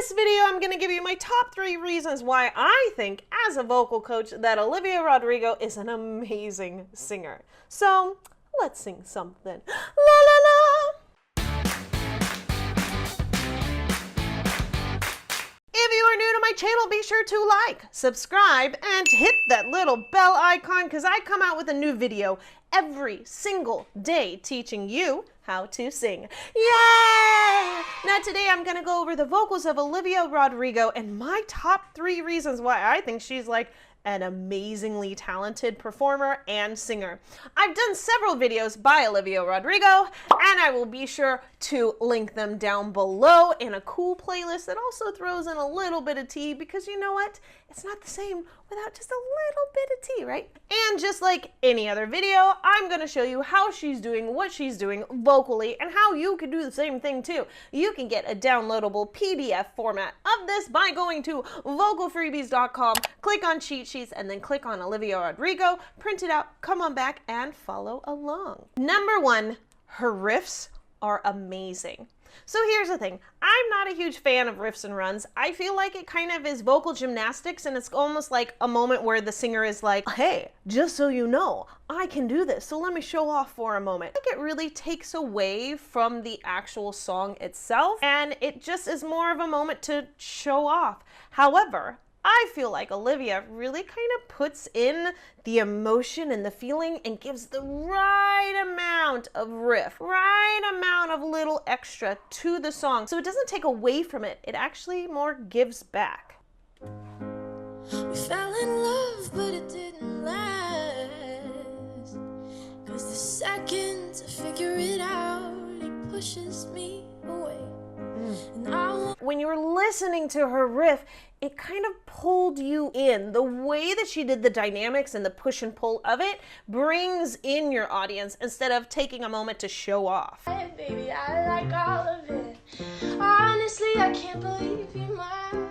this video, I'm going to give you my top 3 reasons why I think, as a vocal coach, that Olivia Rodrigo is an amazing singer. So, let's sing something. La la la! If you are new to my channel, be sure to like, subscribe, and hit that little bell icon because I come out with a new video every single day teaching you how to sing. Yay! Now today I'm going to go over the vocals of Olivia Rodrigo and my top 3 reasons why I think she's like an amazingly talented performer and singer. I've done several videos by Olivia Rodrigo, and I will be sure to link them down below in a cool playlist that also throws in a little bit of tea, because you know what? It's not the same without just a little bit of tea, right? And just like any other video, I'm going to show you how she's doing what she's doing vocally and how you can do the same thing too. You can get a downloadable PDF format of this by going to vocalfreebies.com, click on cheat sheets, and then click on Olivia Rodrigo, print it out, come on back, and follow along. Number 1, her riffs are amazing. So here's the thing, I'm not a huge fan of riffs and runs. I feel like it kind of is vocal gymnastics, and it's almost like a moment where the singer is like, hey, just so you know, I can do this, so let me show off for a moment. I think it really takes away from the actual song itself, and it just is more of a moment to show off. However, I feel like Olivia really kind of puts in the emotion and the feeling and gives the right amount of riff, right amount of little extra to the song. So it doesn't take away from it. It actually more gives back. We fell in love, but it didn't last. 'Cause the second to figure it out, he pushes me away. When you were listening to her riff, it kind of pulled you in. The way that she did the dynamics and the push and pull of it brings in your audience instead of taking a moment to show off. Hey, baby, I like all of it. Honestly, I can't believe you're mine.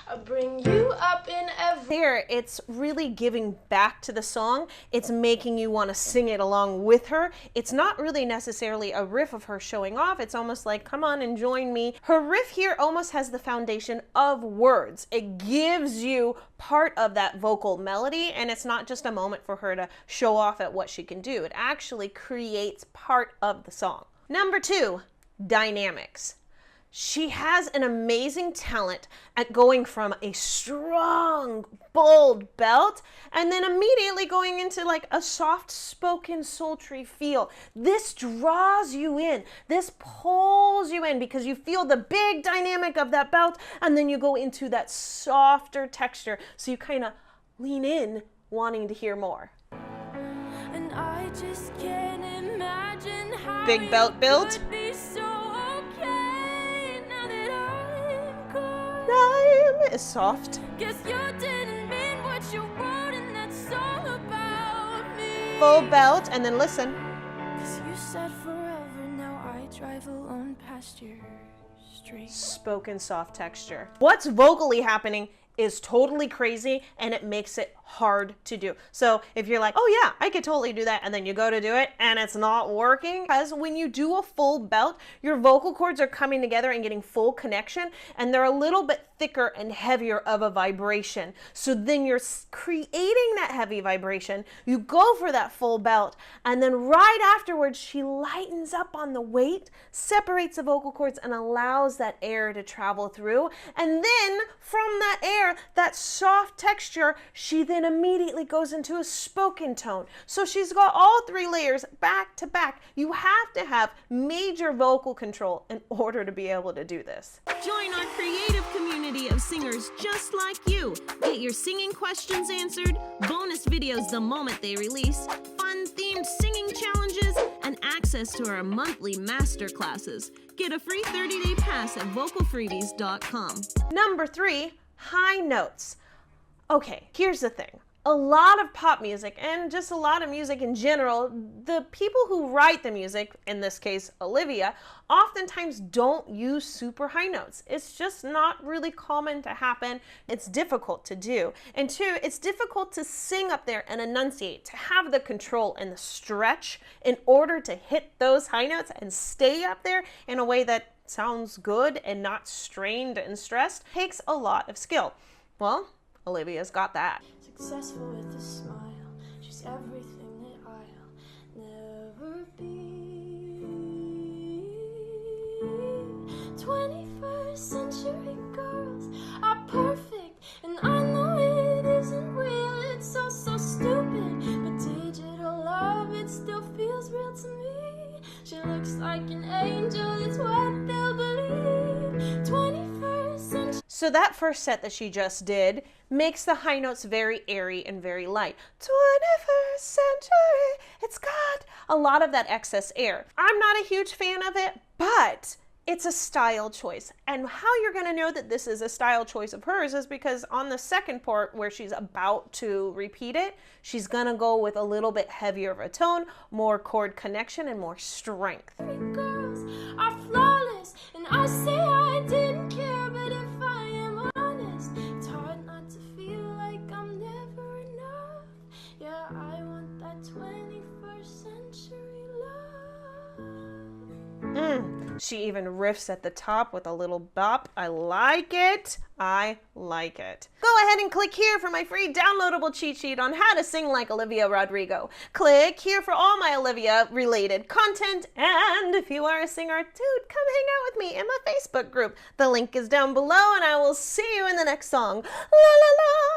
I'll bring you up in every... Here, it's really giving back to the song. It's making you want to sing it along with her. It's not really necessarily a riff of her showing off. It's almost like, come on and join me. Her riff here almost has the foundation of words. It gives you part of that vocal melody, and it's not just a moment for her to show off at what she can do. It actually creates part of the song. Number 2, dynamics. She has an amazing talent at going from a strong, bold belt and then immediately going into like a soft-spoken, sultry feel. This draws you in. This pulls you in because you feel the big dynamic of that belt, and then you go into that softer texture. So you kind of lean in, wanting to hear more. And I just can't imagine how big belt build. Is soft. Guess you didn't mean what you wrote in that song about me. Full belt, and then listen. 'Cause you said forever, now I drive alone past your street. Spoken soft texture. What's vocally happening is totally crazy, and it makes it hard to do. So if you're like, oh yeah, I could totally do that, and then you go to do it and it's not working, because when you do a full belt, your vocal cords are coming together and getting full connection, and they're a little bit thicker and heavier of a vibration. So then you're creating that heavy vibration, you go for that full belt, and then right afterwards she lightens up on the weight, separates the vocal cords, and allows that air to travel through, and then from that air, that soft texture, she then immediately goes into a spoken tone. So she's got all 3 layers back to back. You have to have major vocal control in order to be able to do this. Join our creative community of singers just like you. Get your singing questions answered, bonus videos the moment they release, fun-themed singing challenges, and access to our monthly master classes. Get a free 30-day pass at vocalfreebies.com. Number 3, high notes. Okay, here's the thing. A lot of pop music, and just a lot of music in general, the people who write the music, in this case Olivia, oftentimes don't use super high notes. It's just not really common to happen. It's difficult to do. And 2, it's difficult to sing up there and enunciate, to have the control and the stretch in order to hit those high notes and stay up there in a way that sounds good and not strained and stressed takes a lot of skill. Well, Olivia's got that. Successful with a smile, she's everything that I'll never be. 21st century girls are perfect, and I know it isn't real, it's all so stupid, but digital love, it still feels real to me. She looks like an angel, it's what they'll believe. 21st century. So that first set that she just did makes the high notes very airy and very light. 21st century, it's got a lot of that excess air. I'm not a huge fan of it, but it's a style choice. And how you're gonna know that this is a style choice of hers is because on the second part where she's about to repeat it, she's gonna go with a little bit heavier of a tone, more chord connection, and more strength. Girls are flawless, and I say I didn't care, but if I am honest, it's hard not to feel like I'm never enough. Yeah, I want that 21st century love. She even riffs at the top with a little bop. I like it. I like it. Go ahead and click here for my free downloadable cheat sheet on how to sing like Olivia Rodrigo. Click here for all my Olivia related content. And if you are a singer, dude, come hang out with me in my Facebook group. The link is down below, and I will see you in the next song. La la la.